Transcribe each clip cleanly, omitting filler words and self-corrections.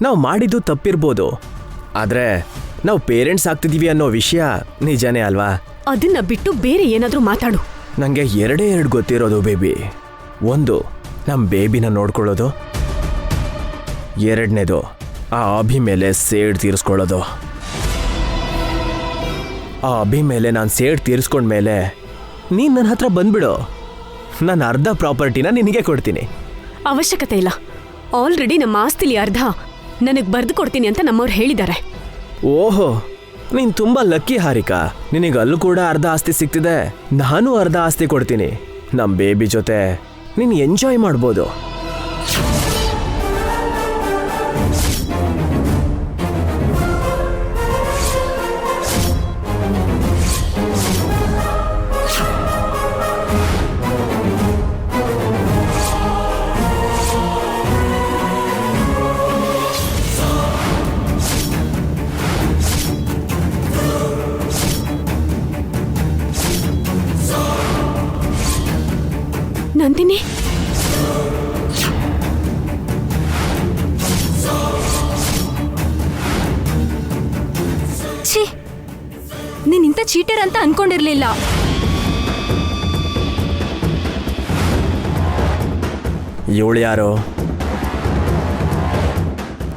ನಾವು ಮಾಡಿದ್ದು ತಪ್ಪಿರ್ಬೋದು, ಆದ್ರೆ ನಾವು ಪೇರೆಂಟ್ಸ್ ಆಗ್ತಿದೀವಿ ಅನ್ನೋ ವಿಷಯ ನಿಜನೇ ಅಲ್ವಾ? ಅದನ್ನ ಬಿಟ್ಟು ಬೇರೆ ಏನಾದ್ರೂ ಮಾತಾಡು. ನನಗೆ ಎರಡೇ ಎರಡು ಗೊತ್ತಿರೋದು ಬೇಬಿ. ಒಂದು, ನಮ್ಮ ಬೇಬಿನ ನೋಡ್ಕೊಳ್ಳೋದು. ಎರಡನೇದು, ಆ ಅಭಿ ಮೇಲೆ ಸೇಡ್ ತೀರಿಸ್ಕೊಳ್ಳೋದು. ಆ ಅಭಿ ಮೇಲೆ ನಾನು ಸೇಡ್ ತೀರಿಸ್ಕೊಂಡ್ಮೇಲೆ ನೀನು ನನ್ನ ಹತ್ರ ಬಂದ್ಬಿಡು. ನಾನು ಅರ್ಧ ಪ್ರಾಪರ್ಟಿನ ನಿನಗೆ ಕೊಡ್ತೀನಿ. ಅವಶ್ಯಕತೆ ಇಲ್ಲ. ಆಲ್ರೆಡಿ ನಮ್ಮ ಆಸ್ತಿಲಿ ಅರ್ಧ ನನಗೆ ಬರೆದು ಕೊಡ್ತೀನಿ ಅಂತ ನಮ್ಮವ್ರು ಹೇಳಿದ್ದಾರೆ. ಓಹೋ, ನೀನು ತುಂಬ ಲಕ್ಕಿ ಹಾರಿಕಾ. ನಿನಗೆ ಅಲ್ಲೂ ಕೂಡ ಅರ್ಧ ಆಸ್ತಿ ಸಿಗ್ತಿದೆ, ನಾನು ಅರ್ಧ ಆಸ್ತಿ ಕೊಡ್ತೀನಿ. ನಮ್ಮ ಬೇಬಿ ಜೊತೆ ನೀನು ಎಂಜಾಯ್ ಮಾಡ್ಬೋದು. ನಂದಿನಿ, ಛೀ, ನೀನಿಂತ ಚೀಟರ್ ಅಂತ ಅನ್ಕೊಂಡಿರ್ಲಿಲ್ಲ. ಇವಳು ಯಾರು?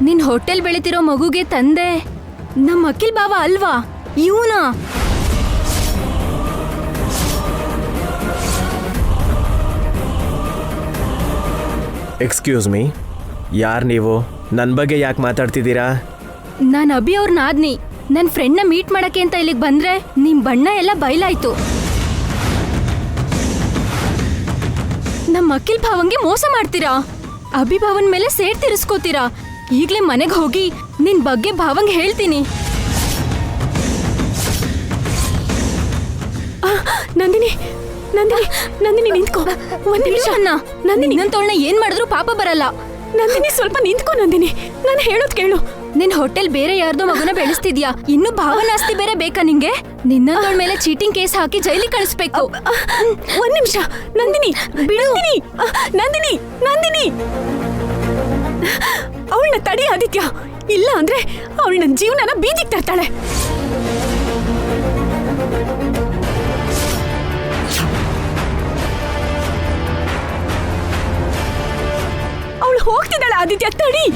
ನಿನ್ ಹೋಟೆಲ್ ಬೆಳಿತಿರೋ ಮಗುಗೆ ತಂದೆ ನಮ್ಮ ಅಖಿಲ್ ಬಾವ ಅಲ್ವಾ? ಇವನಾ? ಎಕ್ಸ್ಕ್ಯೂಸ್ ಮೀ, ಯಾರು ನೀವು? ನನ್ನ ಬಗ್ಗೆ ಯಾಕೆ ಮಾತಾಡ್ತಿದ್ದೀರಾ? ನಾನು ಅಭಿ ಅವ್ರ ನಾದ್ನಿ. ನನ್ನ ಫ್ರೆಂಡ್ನ ಮೀಟ್ ಮಾಡಕ್ಕೆ ಅಂತ ಇಲ್ಲಿಗೆ ಬಂದ್ರೆ ನಿಮ್ ಬಣ್ಣ ಎಲ್ಲ ಬಯಲಾಯ್ತು. ನಮ್ಮ ಅಖಿಲ್ ಭಾವಂಗೆ ಮೋಸ ಮಾಡ್ತೀರಾ, ಅಭಿ ಭಾವನ್ ಮೇಲೆ ಸೇಡ್ ತೀರಿಸ್ಕೋತೀರಾ. ಈಗ್ಲೇ ಮನೆಗೆ ಹೋಗಿ ನಿನ್ ಬಗ್ಗೆ ಭಾವಂಗೆ ಹೇಳ್ತೀನಿ. ನಂದಿನಿ, ನಂದಿನಿ, ನಂದಿನಿ ನಿಂತ್ಕೋ ಒಂದ್ ನಿಮಿಷ. ನಂದಿನಿ, ಇನ್ನೊಂತವಳನ್ನ ಏನ್ ಮಾಡಿದ್ರು ಪಾಪ ಬರಲ್ಲ. ನಂದಿನಿ ಸ್ವಲ್ಪ ನಿಂತ್ಕೋ. ನಂದಿನಿ, ನಾನು ಹೇಳೋದ್ ಕೇಳು. ನಿನ್ ಹೋಟೆಲ್ ಬೇರೆ ಯಾರ್ದೋ ಮಗುನ ಬೆಳೆಸ್ತಿದ್ಯಾ, ಇನ್ನು ಭಾವನ ಆಸ್ತಿ ಬೇರೆ ಬೇಕಾ ನಿಂಗೆ? ನಿನ್ನಂತವಳ ಮೇಲೆ ಚೀಟಿಂಗ್ ಕೇಸ್ ಹಾಕಿ ಜೈಲಿಗೆ ಕಳಿಸ್ಬೇಕು. ಒಂದ್ ನಿಮಿಷ ನಂದಿನಿ, ಬಿಡು. ನಂದಿನಿ, ನಂದಿನಿ, ಅವಳನ್ನ ತಡಿ ಆದಿತ್ಯ. ಇಲ್ಲ ಅಂದ್ರೆ ಅವಳು ನನ್ನ ಜೀವನನ ಬೀದಿಗೆ ತರ್ತಾಳೆ. ಅವಳು ಹೋಗ್ತಿದ್ದಾಳೆ ಆದಿತ್ಯ, ತಡಿ.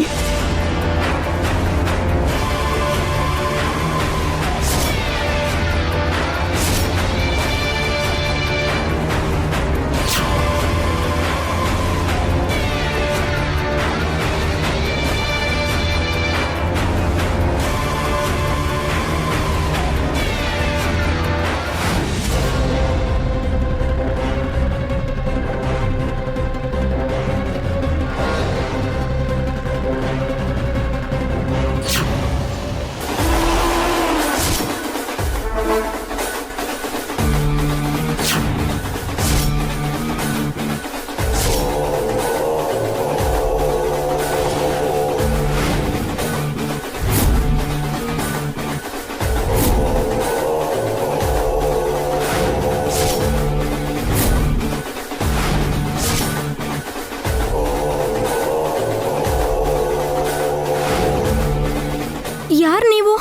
ಯಾರ್ ನೀವು?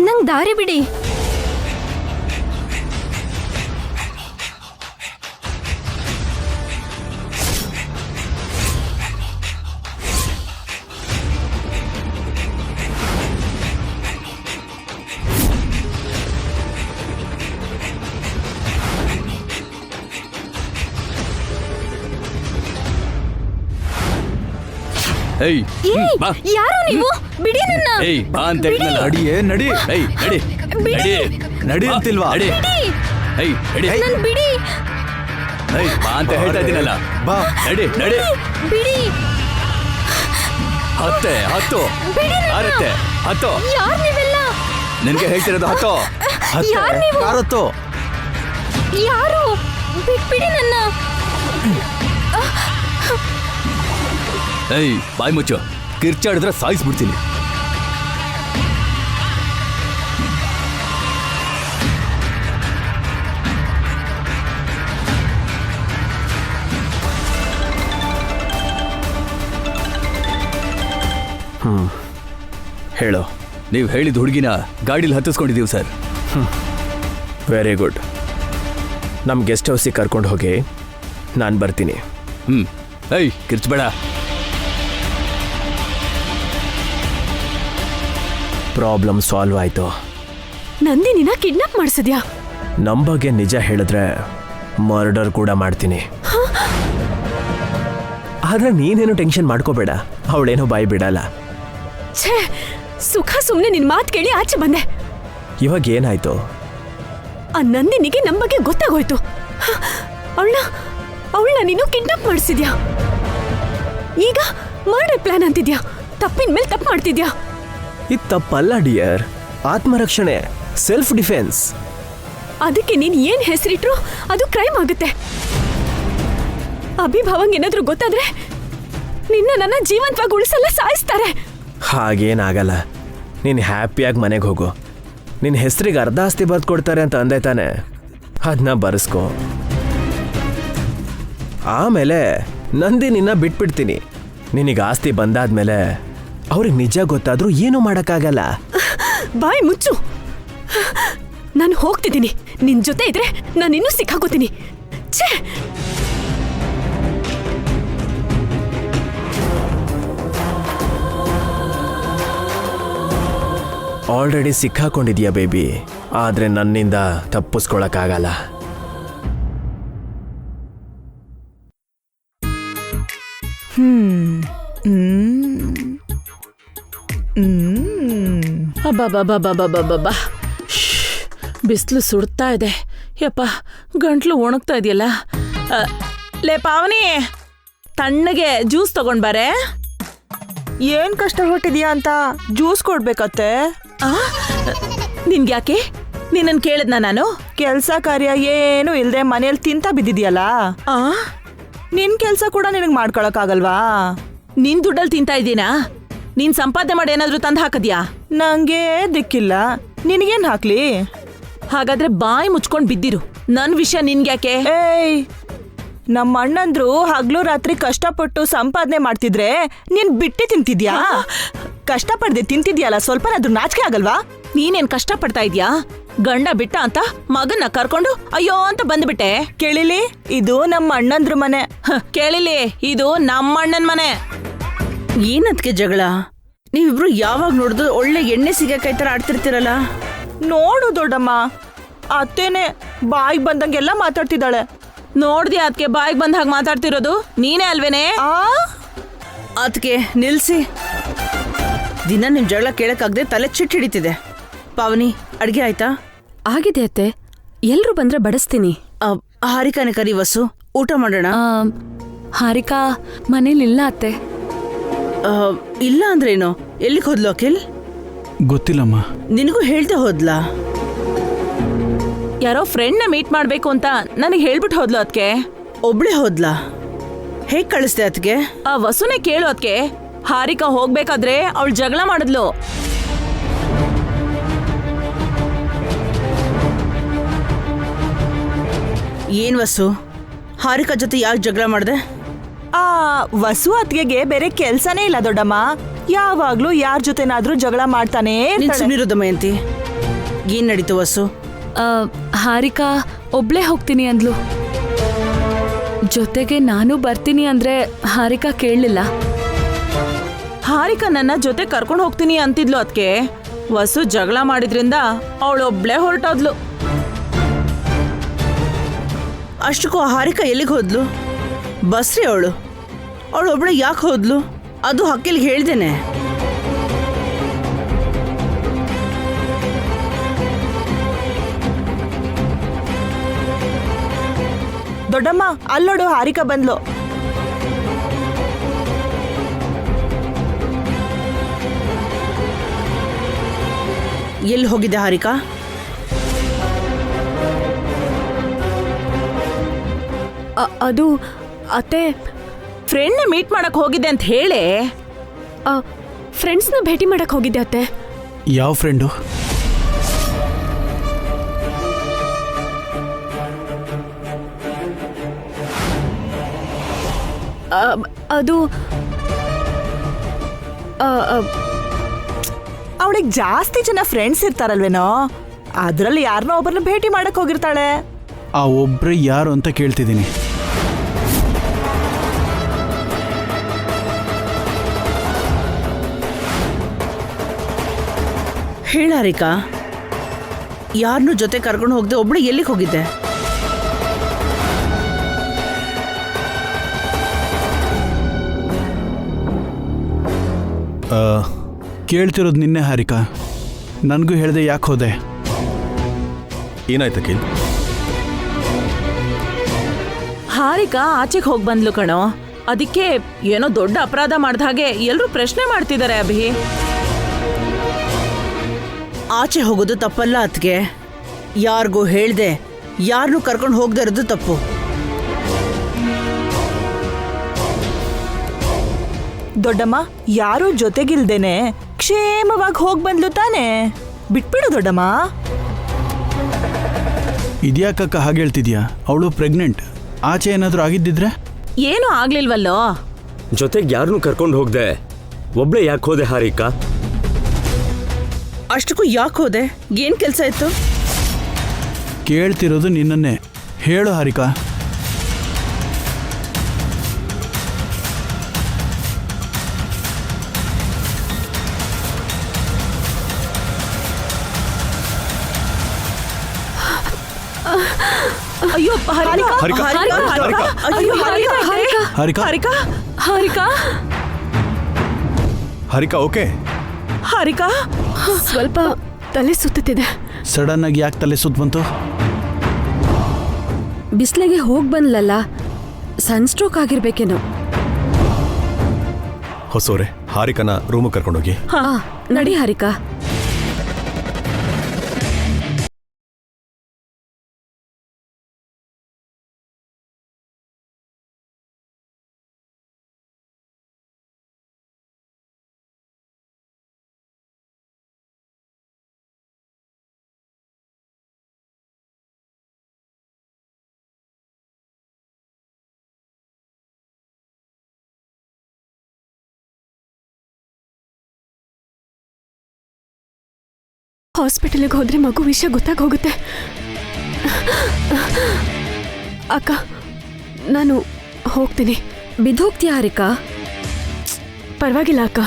ನಂಗ್ ದಾರಿ ಬಿಡಿ. ಏಯ್, ಬಾ. ಯಾರು ನೀವು? ಬಿಡಿ ನನ್ನ. ಏಯ್, ಬಾ ಅಂತ ಹೇಳಿದ್ನಲ್ಲ. ನಡಿಯೇ, ನಡಿ. ಏಯ್, ನಡಿ. ನಡಿ. ನಡಿ ಅಂತಿಲ್ವಾ? ನಡಿ. ಏಯ್, ನಡಿ. ನನ್ ಬಿಡಿ. ಏಯ್, ಬಾ ಅಂತ ಹೇಳ್ತಾ ಇದ್ದೀನಲ್ಲ. ಬಾ. ನಡಿ, ನಡಿ. ಬಿಡಿ. ಹತ್ತೆ, ಹತ್ತು. ಬಿಡಿ ನನ್ನ. ಆರತ್ತೆ, ಹತ್ತು. ಯಾರ್ ನೀವೆಲ್ಲ? ನಿನ್ಗೆ ಹೇಳ್ತಿರೋದು ಹತ್ತು. ಯಾರ್ ನೀವು? ಕಾರತ್ತು. ಯಾರು? ಬಿಟ್ಬಿಡಿ ನನ್ನ. ಏಯ್, ಬಾಯ್ ಮುಚ್ಚು. ಕಿರ್ಚಾಡಿದ್ರೆ ಸಾಯಿಸ್ಬಿಡ್ತೀನಿ. ಹೇಳು. ನೀವು ಹೇಳಿದ ಹುಡುಗಿನ ಗಾಡೀಲಿ ಹತ್ತಿಸ್ಕೊಂಡಿದ್ದೀವಿ ಸರ್. Very good. ನಮ್ಮ ಗೆಸ್ಟ್ ಹೌಸಿಗೆ ಕರ್ಕೊಂಡು ಹೋಗಿ, ನಾನು ಬರ್ತೀನಿ. ಏಯ್ ಕಿರ್ಚ್ಬೇಡ. ಪ್ರಾಬ್ಲಮ್ ಸಾಲ್ವ್ ಆಯಿತು. ನಂದಿನಿನ ಕಿಡ್ನಾಪ್ ಮಾಡಿಸಿದ್ಯಾ? ನಮ್ಮ ಬಗ್ಗೆ ನಿಜ ಹೇಳಿದ್ರೆ ಮರ್ಡರ್ ಕೂಡ ಮಾಡ್ತೀನಿ. ಆದ್ರೆ ನೀನೇನು ಟೆನ್ಷನ್ ಮಾಡ್ಕೋಬೇಡ, ಅವಳೇನೋ ಬಾಯಿ ಬಿಡಲ್ಲ. ಛೇ, ಸುಖ ಸುಮ್ಮನೆ ನಿನ್ ಮಾತು ಕೇಳಿ ಆಚೆ ಬಂದೆ. ಇವಾಗ ಏನಾಯ್ತು? ಆ ನಂದಿನಿಗೆ ನಮ್ಮ ಬಗ್ಗೆ ಗೊತ್ತಾಗೋಯ್ತು. ಅವಳನ್ನ ನೀನು ಕಿಡ್ನಾಪ್ ಮಾಡಿಸಿದ್ಯಾ. ಈಗ ಮರ್ಡರ್ ಪ್ಲಾನ್ ಅಂತಿದ್ಯಾ. ತಪ್ಪಿನ ಮೇಲೆ ತಪ್ಪು ಮಾಡ್ತಿದ್ಯಾ. ಇದು ತಪ್ಪಲ್ಲ ಡಿಯರ್, ಆತ್ಮರಕ್ಷಣೆ, ಸೆಲ್ಫ್ ಡಿಫೆನ್ಸ್. ಅದಕ್ಕೆ ನೀನ್ ಏನ್ ಹೆಸರಿಟ್ರು ಅದು ಕ್ರೈಮ್ ಆಗುತ್ತೆ. ಅಭಿಭಾವಂಗ್ ಏನಾದ್ರೂ ಗೊತ್ತಾದ್ರೆ ನನ್ನ ಜೀವಂತವಾಗಿ ಉಳಿಸಲ್ಲ, ಸಾಯಿಸ್ತಾರೆ. ಹಾಗೇನಾಗಲ್ಲ, ನೀನು ಹ್ಯಾಪಿಯಾಗಿ ಮನೆಗೆ ಹೋಗು. ನಿನ್ನ ಹೆಸರಿಗೆ ಅರ್ಧ ಆಸ್ತಿ ಬರ್ದು ಕೊಡ್ತಾರೆ ಅಂತ ಅಂದೆ ತಾನೆ, ಅದನ್ನ ಬರೆಸ್ಕೊ. ಆಮೇಲೆ ನಂದಿನಿನ್ನ ಬಿಟ್ಬಿಡ್ತೀನಿ. ನಿನಗೆ ಆಸ್ತಿ ಬಂದಾದ್ಮೇಲೆ ಅವ್ರಿಗೆ ನಿಜ ಗೊತ್ತಾದ್ರೂ ಏನೂ ಮಾಡೋಕ್ಕಾಗಲ್ಲ. ಬಾಯ್ ಮುಚ್ಚು. ನಾನು ಹೋಗ್ತಿದ್ದೀನಿ. ನಿನ್ ಜೊತೆ ಇದ್ರೆ ನಾನು ಇನ್ನೂ ಸಿಕ್ಕಾಕೋತೀನಿ. ಛೇ, ಆಲ್ರೆಡಿ ಸಿಕ್ಕಾಕೊಂಡಿದ್ಯಾ ಬೇಬಿ, ಆದ್ರೆ ನನ್ನಿಂದ ತಪ್ಪಿಸ್ಕೊಳಕ್ಕಾಗಲ್ಲ. ಅಬ್ಬಬ್ಬಬ್ಬಬ್ಬಬ್ಬಬ್ಬ, ಬಿಸಿಲು ಸುಡ್ತಾ ಇದೆ. ಯಪ್ಪ, ಗಂಟ್ಲು ಒಣಗ್ತಾ ಇದೆಯಲ್ಲ. ಲೇ ಪಾವನಿ, ತಣ್ಣಗೆ ಜ್ಯೂಸ್ ತಗೊಂಡ್ ಬಾರೆ. ಏನ್ ಕಷ್ಟಪಟ್ಟಿದ್ಯಾ ಅಂತ ಜ್ಯೂಸ್ ಕೊಡ್ಬೇಕತ್ತೆ? ನಿನ್ಗ್ಯಾಕೆ? ನಿನ್ನನ್ ಕೇಳಿದ್ನ ನಾನು? ಕೆಲ್ಸ ಕಾರ್ಯ ಏನು ಇಲ್ದೆ ಮನೇಲಿ ತಿಂತ ಬಿದ್ದಿದ್ಯಲ್ಲ, ನಿನ್ ಕೆಲ್ಸ ಕೂಡ ನಿನಗ್ ಮಾಡ್ಕೊಳಕ್ ಆಗಲ್ವಾ? ನಿನ್ ದುಡ್ಡಲ್ಲಿ ತಿಂತಾ ಇದ್ದೀನಾ? ನೀನ್ ಸಂಪಾದನೆ ಮಾಡಿ ಏನಾದ್ರೂ ತಂದು ಹಾಕದ್ಯಾ? ನಂಗೆ ದಿಕ್ಕಿಲ್ಲ, ನಿನಗೇನ್ ಹಾಕ್ಲಿ? ಹಾಗಾದ್ರೆ ಬಾಯಿ ಮುಚ್ಕೊಂಡ್ ಬಿದ್ದಿರು. ನನ್ ವಿಷಯ ನಿನ್ಗ್ಯಾಕೆ? ಏಯ್, ನಮ್ಮ ಅಣ್ಣಂದ್ರು ಹಗ್ಲು ರಾತ್ರಿ ಕಷ್ಟಪಟ್ಟು ಸಂಪಾದನೆ ಮಾಡ್ತಿದ್ರೆ ನೀನ್ ಬಿಟ್ಟಿ ತಿಂತಿದ್ಯಾ? ಕಷ್ಟಪಡ್ದೆ ತಿಂತಿದ್ಯಲ್ಲ, ಸ್ವಲ್ಪನಾದ್ರೂ ನಾಚಿಕೆ ಆಗಲ್ವಾ? ನೀನೇನ್ ಕಷ್ಟ ಪಡ್ತಾ ಇದ್ಯಾ? ಗಂಡ ಬಿಟ್ಟ ಅಂತ ಮಗನ್ನ ಕರ್ಕೊಂಡು ಅಯ್ಯೋ ಅಂತ ಬಂದ್ಬಿಟ್ಟೆ. ಕೇಳಿಲಿ, ಇದು ನಮ್ಮ ಅಣ್ಣಂದ್ರ ಮನೆ. ಕೇಳಿಲಿ, ಇದು ನಮ್ಮಣ್ಣನ್ ಮನೆ. ಏನದ್ಕೆ ಜಗಳ? ನೀವಿಬ್ರು ಯಾವಾಗ ನೋಡಿದ್ರು ಒಳ್ಳೆ ಎಣ್ಣೆ ಸಿಗಕೈ ತರ ಆಡ್ತಿರ್ತೀರಲ್ಲ. ನೋಡು ದೊಡ್ಡಮ್ಮ, ಅತ್ತೇನೆ ಬಾಯಿಗೆ ಬಂದಂಗೆಲ್ಲ ಮಾತಾಡ್ತಿದ್ದಾಳೆ. ನೋಡ್ದಿ ಅದಕ್ಕೆ ಬಾಯಿಗೆ ಬಂದ ಹಾಗೆ ಮಾತಾಡ್ತಿರೋದು ನೀನೇ ಅಲ್ವೇನೆ? ಅದಕ್ಕೆ ನಿಲ್ಸಿ. ದಿನ ನಿಮ್ ಜಗಳ ಕೇಳಕ್ಕಾಗದೆ ತಲೆ ಚಿಟ್ ಹಿಡಿತಿದೆ. ಪಾವನಿ, ಅಡ್ಗೆ ಆಯ್ತಾ? ಆಗಿದೆ ಅತ್ತೆ, ಎಲ್ರು ಬಂದ್ರೆ ಬಡಿಸ್ತೀನಿ. ಹಾರಿಕಾನೆ ಕರಿ ವಸು, ಊಟ ಮಾಡೋಣ. ಹಾರಿಕಾ ಮನೇಲಿಲ್ಲ ಅತ್ತೆ. ಇಲ್ಲ ಅಂದ್ರೇನು? ಎಲ್ಲಿಗೆ ಹೋದ್ಲು ಅಖಿಲ್? ಗೊತ್ತಿಲ್ಲಮ್ಮ. ನಿನಗೂ ಹೇಳ್ದೆ ಹೋದ್ಲಾ? ಯಾರೋ ಫ್ರೆಂಡ್ನ ಮೀಟ್ ಮಾಡ್ಬೇಕು ಅಂತ ನನಗೆ ಹೇಳ್ಬಿಟ್ಟು ಹೋದ್ಲು ಅದಕ್ಕೆ. ಒಬ್ಳೆ ಹೋದ್ಲಾ? ಹೇಗ್ ಕಳಿಸ್ದೆ ಅದಕ್ಕೆ? ಆ ವಸುನೆ ಕೇಳು ಅದಕ್ಕೆ. ಹಾರಿಕಾ ಹೋಗ್ಬೇಕಾದ್ರೆ ಅವಳು ಜಗಳ ಮಾಡಿದ್ಲು. ಏನ್ ವಸು, ಹಾರಿಕಾ ಜೊತೆ ಯಾಕೆ ಜಗಳ ಮಾಡ್ದೆ? ವಸು ಅತ್ಗೆಗೆ ಬೇರೆ ಕೆಲ್ಸನೇ ಇಲ್ಲ ದೊಡ್ಡಮ್ಮ, ಯಾವಾಗ್ಲೂ ಯಾರ ಜೊತೆನಾದ್ರೂ ಜಗಳ ಮಾಡ್ತಾನೆ ನೀನ್ ಸುಮ್ನಿರು ದಮಯಂತಿ. ಏನ್ ನಡೀತು ವಸು? ಹಾರಿಕಾ ಒಬ್ಳೇ ಹೋಗ್ತೀನಿ ಅಂದ್ಲು. ಜೊತೆಗೆ ನಾನು ಬರ್ತೀನಿ ಅಂದ್ರೆ ಹಾರಿಕಾ ಕೇಳಲಿಲ್ಲ. ಹಾರಿಕಾ ನನ್ನ ಜೊತೆ ಕರ್ಕೊಂಡು ಹೋಗ್ತೀನಿ ಅಂತಿದ್ಲು ಅದಕ್ಕೆ. ವಸು ಜಗಳ ಮಾಡಿದ್ರಿಂದ ಅವಳೊಬ್ಳೆ ಹೊರಟೋದ್ಲು. ಅಷ್ಟಕ್ಕೂ ಹಾರಿಕಾ ಎಲ್ಲಿಗೆ ಹೋದ್ಲು? ಬಸ್ರಿ ಅವಳು ಒಬ್ಳೆ ಯಾಕೆ ಹೋದ್ಲು? ಅದು ಅಖಿಲ್ಗೆ ಹೇಳ್ದೇನೆ. ದೊಡ್ಡಮ್ಮ, ಅಲ್ಲೋಡು, ಹಾರಿಕಾ ಬಂದ್ಲು. ಎಲ್ಲಿ ಹೋಗಿದ್ದೆ ಹಾರಿಕಾ? ಅದು ಅತ್ತೆ, ಫ್ರೆಂಡ್ನ ಮೀಟ್ ಮಾಡಕ್ ಹೋಗಿದ್ದೆ ಅಂತ ಹೇಳಿ. ಫ್ರೆಂಡ್ಸ್ನ ಭೇಟಿ ಮಾಡಕ್ ಹೋಗಿದ್ದೆ ಅತ್ತೆ. ಯಾವ ಫ್ರೆಂಡು? ಅದು ಅವಳಿಗೆ ಜಾಸ್ತಿ ಜನ ಫ್ರೆಂಡ್ಸ್ ಇರ್ತಾರಲ್ವೇನೋ, ಅದ್ರಲ್ಲಿ ಯಾರನ್ನೋ ಒಬ್ಬರನ್ನ ಭೇಟಿ ಮಾಡಕ್ ಹೋಗಿರ್ತಾಳೆ. ಆ ಒಬ್ರೆ ಯಾರು ಅಂತ ಕೇಳ್ತಿದ್ದೀನಿ. ಹೇಳ ಹಾರಿಕಾ, ಯಾರನ್ನೂ ಜೊತೆ ಕರ್ಕೊಂಡು ಹೋಗದೆ ಒಬ್ಳು ಎಲ್ಲಿಗೆ ಹೋಗಿದ್ದೆ? ಕೇಳ್ತಿರೋದು ನಿನ್ನೆ ಹಾರಿಕಾ, ನನಗೂ ಹೇಳ್ದೆ ಯಾಕೆ ಹೋದೆ? ಏನಾಯ್ತು ಅಖಿಲ್? ಹಾರಿಕಾ ಆಚೆಗೆ ಹೋಗಿ ಬಂದ್ಲು ಕಣೋ, ಅದಕ್ಕೆ ಏನೋ ದೊಡ್ಡ ಅಪರಾಧ ಮಾಡ್ದ ಹಾಗೆ ಎಲ್ಲರೂ ಪ್ರಶ್ನೆ ಮಾಡ್ತಿದ್ದಾರೆ ಅಭಿ. ಆಚೆ ಹೋಗೋದು ತಪ್ಪಲ್ಲ ಅತ್ಗೆ, ಯಾರಿಗೂ ಹೇಳ್ದೆ ಯಾರನ್ನೂ ಕರ್ಕೊಂಡು ಹೋಗದೆ ಇರೋದು ತಪ್ಪು. ದೊಡ್ಡಮ್ಮ ಯಾರೂ ಜೊತೆಗಿಲ್ದೇನೆ ಕ್ಷೇಮವಾಗಿ ಹೋಗಿ ಬಂದ್ಲು ತಾನೆ, ಬಿಟ್ಬಿಡು ದೊಡ್ಡಮ್ಮ. ಇದ್ಯಾಕಕ್ಕ ಹಾಗೆ ಹೇಳ್ತಿದ್ಯಾ? ಅವಳು ಪ್ರೆಗ್ನೆಂಟ್, ಆಚೆ ಏನಾದರೂ ಆಗಿದ್ದಿದ್ರೆ? ಏನೂ ಆಗ್ಲಿಲ್ವಲ್ಲೋ. ಜೊತೆಗೆ ಯಾರನ್ನೂ ಕರ್ಕೊಂಡು ಹೋಗ್ದೆ ಒಬ್ಳೆ ಯಾಕೆ ಹೋದೆ ಹಾರಿಕಾ? ಅಷ್ಟಕ್ಕೂ ಯಾಕೆ ಹೋದೆ? ಏನ್ ಕೆಲಸ ಇತ್ತು? ಕೇಳ್ತಿರೋದು ನಿನ್ನನ್ನೇ, ಹೇಳು ಹಾರಿಕಾ. ಅಯ್ಯೋ ಹಾರಿಕಾ, ಹಾರಿಕಾ, ಹಾರಿಕಾ, ಹಾರಿಕಾ, ಅಯ್ಯೋ ಹಾರಿಕಾ, ಹಾರಿಕಾ, ಹಾರಿಕಾ, ಹಾರಿಕಾ ಹಾರಿಕಾ ಓಕೆ? ಹಾರಿಕಾ, ಸ್ವಲ್ಪ ತಲೆ ಸುತ್ತುತ್ತಿದೆ. ಸಡನ್ ಆಗಿ ಯಾಕೆ ತಲೆ ಸುತ್ತ ಬಂತು? ಬಿಸ್ಲಿಗೆ ಹೋಗ್ ಬಂದ್ಲಲ್ಲ, ಸನ್ಸ್ಟ್ರೋಕ್ ಆಗಿರ್ಬೇಕೇನೋ. ಹೊಸೋರೆ, ಹಾರಿಕನ ರೂಮಿಗೆ ಕರ್ಕೊಂಡೋಗಿ. ನಡಿ ಹಾರಿಕಾ. ಹಾಸ್ಪಿಟಲ್ಗೆ ಹೋದ್ರೆ ಮಗು ವಿಷಯ ಗೊತ್ತಾಗೋಗುತ್ತೆ. ಅಕ್ಕ, ನಾನು ಹೋಗ್ತೀನಿ. ಬಿದ್ದೋಗ್ತೀಯ ಹಾರಿಕಾ? ಪರವಾಗಿಲ್ಲ ಅಕ್ಕ,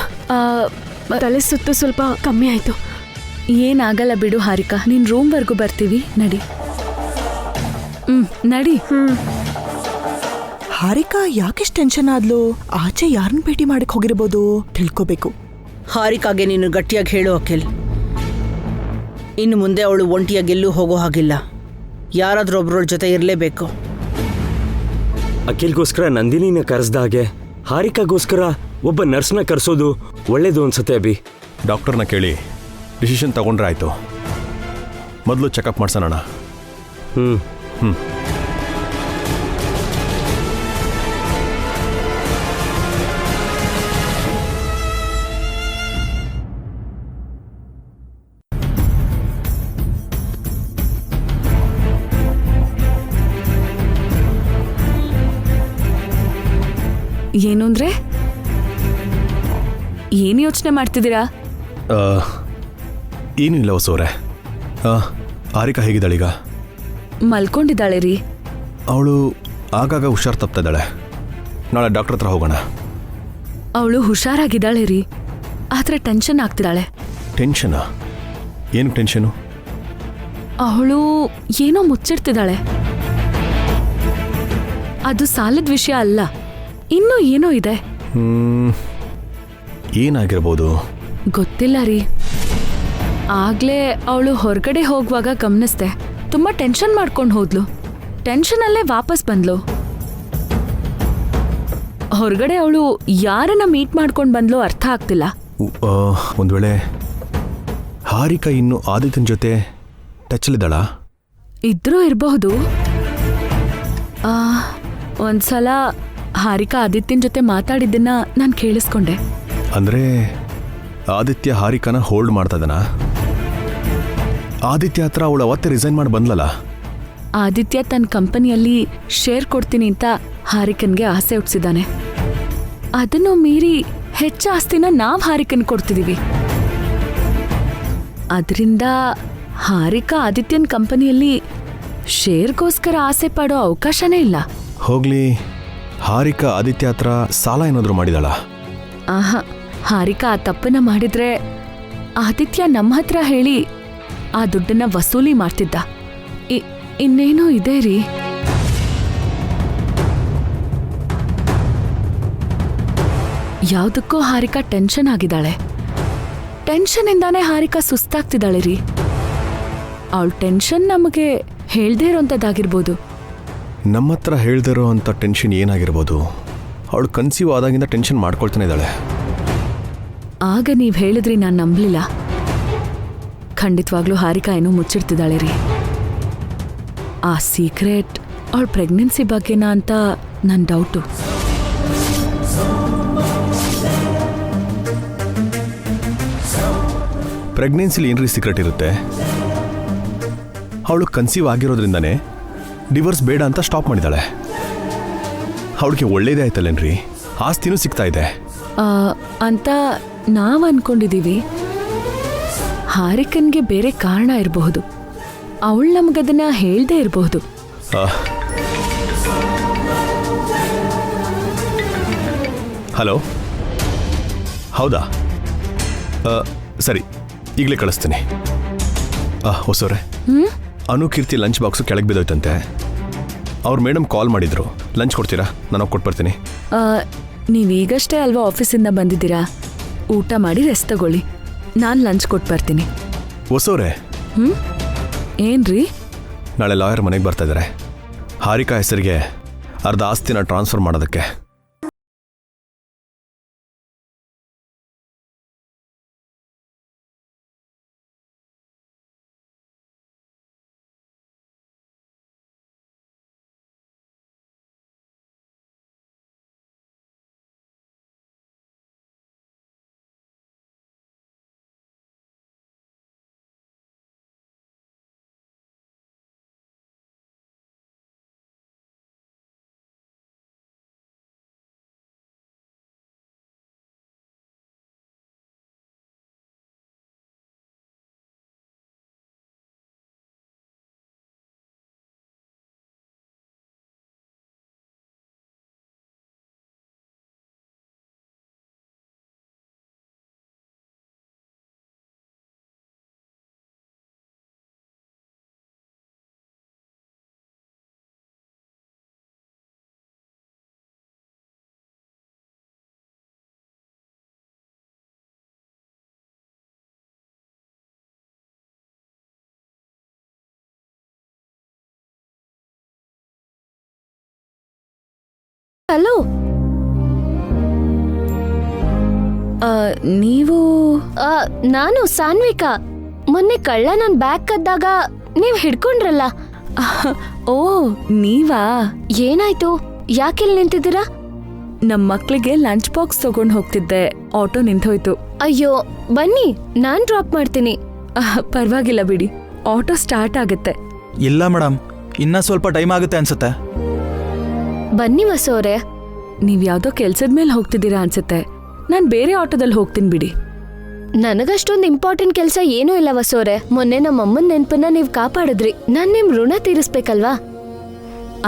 ತಲೆ ಸುತ್ತು ಸ್ವಲ್ಪ ಕಮ್ಮಿ ಆಯ್ತು. ಏನಾಗಲ್ಲ ಬಿಡು ಹಾರಿಕಾ, ನಿನ್ ರೂಮ್ವರೆಗೂ ಬರ್ತೀವಿ, ನಡಿ. ನಡಿ. ಹಾರಿಕಾ ಯಾಕೆಷ್ಟು ಟೆನ್ಷನ್ ಆದ್ಲು? ಆಚೆ ಯಾರನ್ನ ಭೇಟಿ ಮಾಡಕ್ ಹೋಗಿರ್ಬೋದು, ತಿಳ್ಕೋಬೇಕು. ಹಾರಿಕಾಗೆ ನೀನು ಗಟ್ಟಿಯಾಗಿ ಹೇಳು ಅಖಿಲ್. ಇನ್ನು ಮುಂದೆ ಅವಳು ಒಂಟಿಯಾಗಿ ಎಲ್ಲೂ ಹೋಗೋ ಹಾಗಿಲ್ಲ, ಯಾರಾದ್ರೂ ಒಬ್ರೊಳ ಜೊತೆ ಇರಲೇಬೇಕು. ಅಖಿಲ್ಗೋಸ್ಕರ ನಂದಿನಿನ ಕರೆಸ್ದ ಹಾಗೆ ಹಾರಿಕಾಗೋಸ್ಕರ ಒಬ್ಬ ನರ್ಸ್ನ ಕರೆಸೋದು ಒಳ್ಳೇದು ಅನ್ಸುತ್ತೆ ಅಭಿ. ಡಾಕ್ಟರ್ನ ಕೇಳಿ ಡಿಸಿಷನ್ ತಗೊಂಡ್ರೆ ಆಯ್ತು. ಮೊದಲು ಚೆಕಪ್ ಮಾಡ್ಸೋಣ. ಹ್ಞೂ ಹ್ಞೂ ಏನು ಅಂದ್ರೆ? ಏನು ಯೋಚನೆ ಮಾಡ್ತಿದ್ದೀರಾ? ಏನೂ ಇಲ್ಲ ಹೊಸೋರೆ. ಹಾರಿಕಾ ಹೇಗಿದ್ದಾಳೀಗ? ಮಲ್ಕೊಂಡಿದ್ದಾಳೆ ರೀ. ಅವಳು ಆಗಾಗ ಹುಷಾರು ತಪ್ತಾ ಇದ್ದಾಳೆ. ನಾಳೆ ಡಾಕ್ಟರ್ ಹತ್ರ ಹೋಗೋಣ. ಅವಳು ಹುಷಾರಾಗಿದ್ದಾಳೆ ರೀ, ಆದ್ರೆ ಟೆನ್ಷನ್ ಆಗ್ತಿದ್ದಾಳೆ. ಟೆನ್ಷನಾ? ಏನು ಟೆನ್ಷನು? ಅವಳು ಏನೋ ಮುಚ್ಚಿಡ್ತಿದ್ದಾಳೆ. ಅದು ಸಾಲದ ವಿಷಯ ಅಲ್ಲ, ಇನ್ನೂ ಏನೋ ಇದೆ. ಏನಾಗಿರ್ಬೋದು? ಗೊತ್ತಿಲ್ಲ ರೀ. ಆಗ್ಲೇ ಅವಳು ಹೊರಗಡೆ ಹೋಗುವಾಗ ಗಮನಿಸ್ದೆ, ತುಂಬಾ ಟೆನ್ಷನ್ ಮಾಡ್ಕೊಂಡು ಹೋದ್ಲು. ಟೆನ್ಷನಲ್ಲೇ ವಾಪಸ್ ಬಂದ್ಲು. ಹೊರಗಡೆ ಅವಳು ಯಾರನ್ನ ಮೀಟ್ ಮಾಡ್ಕೊಂಡು ಬಂದ್ಲು ಅರ್ಥ ಆಗ್ತಿಲ್ಲ. ಒಂದು ವೇಳೆ ಹಾರಿಕಾ ಇನ್ನು ಆದಿತ್ಯನ ಜೊತೆ ಟಚ್ಚಲ್ಲಿದ್ದಾಳ? ಇದ್ರೂ ಇರಬಹುದು. ಒಂದ್ಸಲ ಹಾರಿಕಾ ಆದಿತ್ಯನ ಜೊತೆ ಮಾತಾಡಿದ್ದನ್ನ ನಾನು ಕೇಳಿಸ್ಕೊಂಡೆ. ಅಂದ್ರೆ ಆದಿತ್ಯ ಹಾರಿಕಾನ ಹೋಲ್ಡ್ ಮಾಡ್ತಾ ಇದ್ದಾನ? ಆದಿತ್ಯ ಹತ್ರ ಅವಳು ಅವತ್ತೇ ರಿಸೈನ್ ಮಾಡಿ ಬಂದ್ಲಲ್ಲ. ಆದಿತ್ಯ ತನ್ನ ಕಂಪನಿಯಲ್ಲಿ ಶೇರ್ ಕೊಡ್ತೀನಿ ಅಂತ ಹಾರಿಕನ್ಗೆ ಆಸೆ ಹುಟ್ಟಿಸಿದ್ದಾನೆ. ಅದನ್ನು ಮೀರಿ ಹೆಚ್ಚು ಆಸ್ತಿನ ನಾವ್ ಹಾರಿಕನ್ ಕೊಡ್ತಿದೀವಿ. ಅದರಿಂದ ಹಾರಿಕಾ ಆದಿತ್ಯನ್ ಕಂಪನಿಯಲ್ಲಿ ಶೇರ್ಗೋಸ್ಕರ ಆಸೆ ಪಡೋ ಅವಕಾಶನೇ ಇಲ್ಲ. ಹೋಗ್ಲಿ, ಹಾರಿಕಾ ಆದಿತ್ಯ ಹತ್ರ ಸಾಲ ಏನಾದರೂ ಮಾಡಿದಾಳ? ಆಹಾ, ಹಾರಿಕಾ ಆ ತಪ್ಪನ್ನ ಮಾಡಿದ್ರೆ ಆದಿತ್ಯ ನಮ್ಮ ಹತ್ರ ಹೇಳಿ ಆ ದುಡ್ಡನ್ನ ವಸೂಲಿ ಮಾಡ್ತಿದ್ದ. ಇನ್ನೇನೋ ಇದೆ ರೀ. ಯಾವುದಕ್ಕೋ ಹಾರಿಕಾ ಟೆನ್ಷನ್ ಆಗಿದ್ದಾಳೆ. ಟೆನ್ಷನ್ನಿಂದಾನೇ ಹಾರಿಕಾ ಸುಸ್ತಾಗ್ತಿದ್ದಾಳೆ ರೀ. ಅವಳ ಟೆನ್ಷನ್ ನಮಗೆ ಹೇಳ್ದೇ ಇರೋಂಥದ್ದಾಗಿರ್ಬೋದು. ನಮ್ಮ ಹತ್ರ ಹೇಳ್ದಿರೋ ಅಂಥ ಟೆನ್ಷನ್ ಏನಾಗಿರ್ಬೋದು? ಅವಳು ಕನ್ಸೀವ್ ಆದಾಗಿಂದ ಟೆನ್ಷನ್ ಮಾಡ್ಕೊಳ್ತಾನೆ ಇದ್ದಾಳೆ. ಆಗ ನೀವು ಹೇಳಿದ್ರಿ, ನಾನು ನಂಬಲಿಲ್ಲ. ಖಂಡಿತವಾಗ್ಲೂ ಹಾರಿಕಾ ಏನೋ ಮುಚ್ಚಿಡ್ತಿದ್ದಾಳೆ ರೀ. ಆ ಸೀಕ್ರೆಟ್ ಅವಳ ಪ್ರೆಗ್ನೆನ್ಸಿ ಬಗ್ಗೆನಾ ಅಂತ ನನ್ನ ಡೌಟು. ಪ್ರೆಗ್ನೆನ್ಸಿಲಿ ಏನ್ರಿ ಸೀಕ್ರೆಟ್ ಇರುತ್ತೆ? ಅವಳು ಕನ್ಸೀವ್ ಆಗಿರೋದ್ರಿಂದನೇ ಡಿವೋರ್ಸ್ ಬೇಡ ಅಂತ ಸ್ಟಾಪ್ ಮಾಡಿದಾಳೆ. ಅವಳಿಗೆ ಒಳ್ಳೇದೇ ಆಯ್ತಲ್ಲೇನ್ರಿ, ಆಸ್ತಿನೂ ಸಿಗ್ತಾ ಇದೆ ಅಂತ ನಾವು ಅನ್ಕೊಂಡಿದೀವಿ. ಹಾರಿಕನ್ಗೆ ಬೇರೆ ಕಾರಣ ಇರಬಹುದು. ಅವಳು ನಮಗದನ್ನ ಹೇಳ್ದೇ ಇರಬಹುದು. ಹಲೋ, ಹೌದಾ? ಸರಿ, ಈಗಲೇ ಕಳಿಸ್ತೀನಿ. ಹೊಸವ್ರೆ, ಅನುಕೀರ್ತಿ ಲಂಚ್ ಬಾಕ್ಸು ಕೆಳಗೆ ಬಿದ್ದೋಯ್ತಂತೆ. ಅವ್ರ ಮೇಡಮ್ ಕಾಲ್ ಮಾಡಿದ್ರು. ಲಂಚ್ ಕೊಡ್ತೀರಾ? ನಾನು ಹೋಗಿ ಕೊಟ್ಟು ಬರ್ತೀನಿ. ನೀವೀಗಷ್ಟೇ ಅಲ್ವಾ ಆಫೀಸಿಂದ ಬಂದಿದ್ದೀರಾ? ಊಟ ಮಾಡಿ ರೆಸ್ಟ್ ತಗೊಳ್ಳಿ. ನಾನು ಲಂಚ್ ಕೊಟ್ಟು ಬರ್ತೀನಿ. ಹೊಸವ್ರೆ, ಏನ್ರಿ? ನಾಳೆ ಲಾಯರ್ ಮನೆಗೆ ಬರ್ತಾ ಇದ್ದಾರೆ. ಹಾರಿಕಾ ಹೆಸರಿಗೆ ಅರ್ಧ ಆಸ್ತಿನ ಟ್ರಾನ್ಸ್ಫರ್ ಮಾಡೋದಕ್ಕೆ. ಹಲೋ, ನೀವು? ನಾನು ಸಾನ್ವಿಕಾ. ಮೊನ್ನೆ ಕಳ್ಳ ನನ್ ಬ್ಯಾಗ್ ಕದ್ದಾಗ ನೀವ್ ಹಿಡ್ಕೊಂಡ್ರಲ್ಲ. ಓ, ನೀವಾ? ಏನಾಯ್ತು? ಯಾಕೆಲ್ಲಿ ನಿಂತಿದ್ದೀರಾ? ನಮ್ ಮಕ್ಳಿಗೆ ಲಂಚ್ ಬಾಕ್ಸ್ ತಗೊಂಡ್ ಹೋಗ್ತಿದ್ದೆ, ಆಟೋ ನಿಂತೋಯ್ತು. ಅಯ್ಯೋ, ಬನ್ನಿ, ನಾನ್ ಡ್ರಾಪ್ ಮಾಡ್ತೀನಿ. ಪರವಾಗಿಲ್ಲ ಬಿಡಿ, ಆಟೋ ಸ್ಟಾರ್ಟ್ ಆಗುತ್ತೆ. ಇಲ್ಲ ಮೇಡಮ್, ಇನ್ನ ಸ್ವಲ್ಪ ಟೈಮ್ ಆಗುತ್ತೆ ಅನ್ಸುತ್ತೆ. ಬನ್ನಿ ವಸೋರೆ. ನೀವ್ ಯಾವ್ದೋ ಕೆಲ್ಸದ ಮೇಲೆ ಹೋಗ್ತಿದ್ದೀರಾ ಅನ್ಸುತ್ತೆ. ನಾನ್ ಬೇರೆ ಆಟೋದಲ್ಲಿ ಹೋಗ್ತೀನಿ ಬಿಡಿ. ನನಗಷ್ಟೊಂದು ಇಂಪಾರ್ಟೆಂಟ್ ಕೆಲಸ ಏನೂ ಇಲ್ಲ ವಸೋರೆ. ಮೊನ್ನೆ ನಮ್ಮಮ್ಮನ ನೆನ್ಪನ್ನ ನೀವ್ ಕಾಪಾಡಿದ್ರಿ. ನಾನ್ ನಿಮ್ ಋಣ ತೀರಿಸ್ಬೇಕಲ್ವಾ?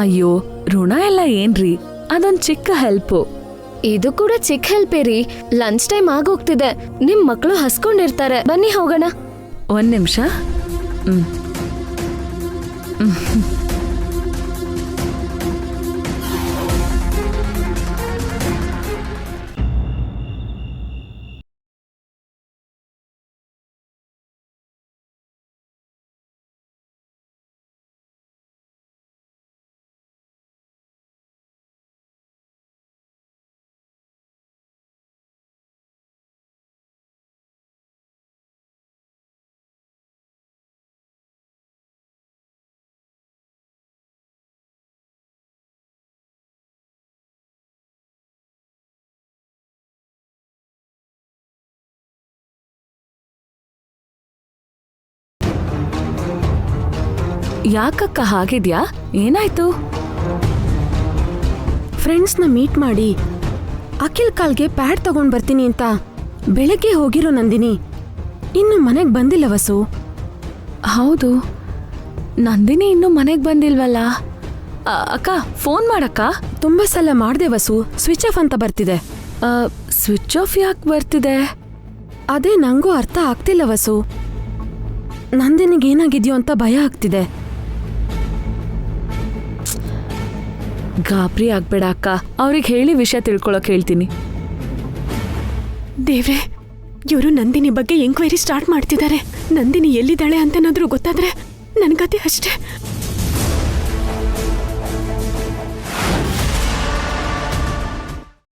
ಅಯ್ಯೋ, ಋಣ ಎಲ್ಲ ಏನ್ರಿ, ಅದೊಂದ್ ಚಿಕ್ಕ ಹೆಲ್ಪು. ಇದು ಕೂಡ ಚಿಕ್ಕ ಹೆಲ್ಪೇ ರೀ. ಲಂಚ್ ಟೈಮ್ ಆಗೋಗ್ತಿದೆ, ನಿಮ್ ಮಕ್ಳು ಹಸ್ಕೊಂಡಿರ್ತಾರೆ. ಬನ್ನಿ ಹೋಗೋಣ. ಒಂದ್ ನಿಮಿಷ. ಯಾಕಕ್ಕ ಹಾಗಿದ್ಯಾ? ಏನಾಯ್ತು? ಫ್ರೆಂಡ್ಸ್ನ ಮೀಟ್ ಮಾಡಿ ಅಖಿಲ್ ಕಾಲ್ಗೆ ಪ್ಯಾಡ್ ತಗೊಂಡ್ ಬರ್ತೀನಿ ಅಂತ ಬೆಳಗ್ಗೆ ಹೋಗಿರೋ ನಂದಿನಿ ಇನ್ನು ಮನೆಗ್ ಬಂದಿಲ್ಲ ವಸು. ಹೌದು, ನಂದಿನಿ ಇನ್ನೂ ಮನೆಗೆ ಬಂದಿಲ್ವಲ್ಲ. ಅಕ್ಕ ಫೋನ್ ಮಾಡಕ್ಕ. ತುಂಬಾ ಸಲ ಮಾಡ್ದೆ ವಸು, ಸ್ವಿಚ್ ಆಫ್ ಅಂತ ಬರ್ತಿದೆ. ಸ್ವಿಚ್ ಆಫ್ ಯಾಕೆ ಬರ್ತಿದೆ? ಅದೇ ನಂಗೂ ಅರ್ಥ ಆಗ್ತಿಲ್ಲ ವಸು. ನಂದಿನಿಗೆ ಏನಾಗಿದ್ಯೋ ಅಂತ ಭಯ ಆಗ್ತಿದೆ. ಗಾಬರಿ ಆಗ್ಬೇಡ ಅಕ್ಕ, ಅವ್ರಿಗೆ ಹೇಳಿ ವಿಷಯ ತಿಳ್ಕೊಳಕ್ ಹೇಳ್ತೀನಿ. ದೇವ್ರೆ, ಇವರು ನಂದಿನಿ ಬಗ್ಗೆ ಎಂಕ್ವೈರಿ ಸ್ಟಾರ್ಟ್ ಮಾಡ್ತಿದ್ದಾರೆ. ನಂದಿನಿ ಎಲ್ಲಿದ್ದಾಳೆ ಅಂತನಾದ್ರೂ ಗೊತ್ತಾದ್ರೆ ನನ್ಗತಿ ಅಷ್ಟೇ.